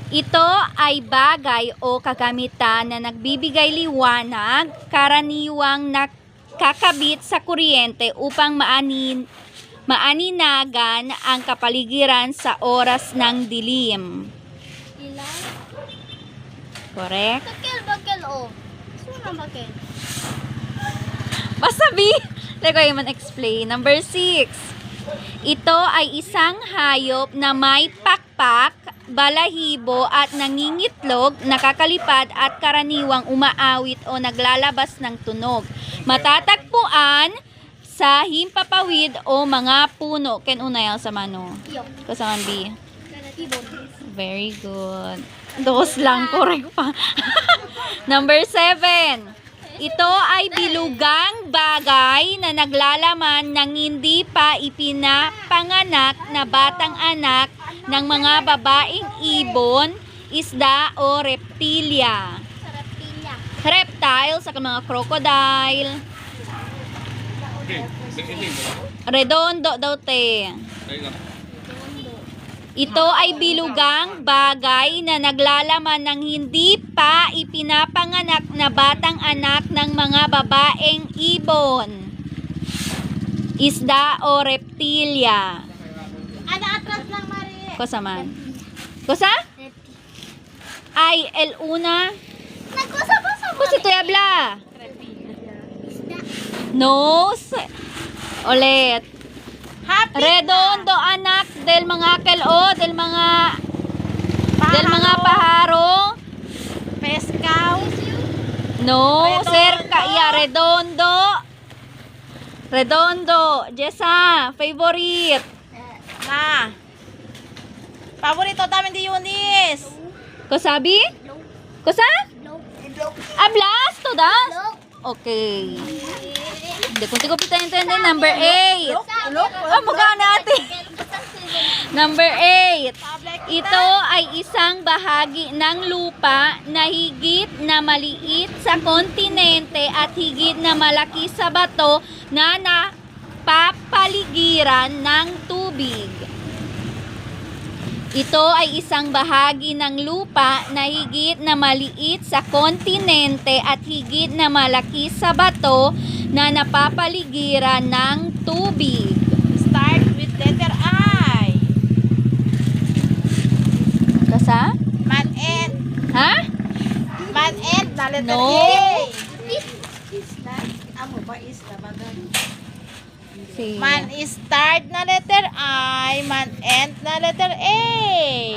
Ito ay bagay o kagamitan na nagbibigay liwanag, karaniwang nakakabit sa kuryente upang maaninagan ang kapaligiran sa oras ng dilim. Ilan? Correct? Bakil, oh. Sino bakil? Basta B. Lego yung man-explain. Number 6. Ito ay isang hayop na may pakpak, balahibo at nangingitlog, nakakalipad at karaniwang umaawit o naglalabas ng tunog. Matatagpuan sa himpapawid o mga puno. Ken unay sa mano. Kasaman B. Very good. Dos lang, correct pa. Number 7. Ito ay bilugang bagay na naglalaman ng hindi pa ipinapanganak na batang anak ng mga babaeng ibon, isda o reptilya. Reptile sa mga crocodile. Redondo daw te. Ito ay bilugang bagay na naglalaman ng hindi pa ipinapanganak na batang anak ng mga babaeng ibon, isda o reptilya. Ada atras lang, Mari. Kosa man? Kosa? Ay, el una. Nagkusa-kusa mo. Kosa to yabla. No. Ulit. Happy Redondo anak del mga kelo, del mga paharo. Pescaw. No, Redondo. cerca ya redondo. Redondo, Jessa, favorite. Ma. Paborito namin di Yunis. Kosabi? Kosa? Ablas to das? Okay. Hindi ko pita intende. Number 8. Oh, mukha natin. Number 8. Ito ay isang bahagi ng lupa na higit na maliit sa kontinente at higit na malaki sa bato na napapaligiran ng tubig. Ito ay isang bahagi ng lupa na higit na maliit sa kontinente at higit na malaki sa bato na napapaligiran ng tubig. Start with letter I. Kasa? Man-end. Ha? Man-end na letter No. A. Si. Man-start na letter I. Man-end na letter A.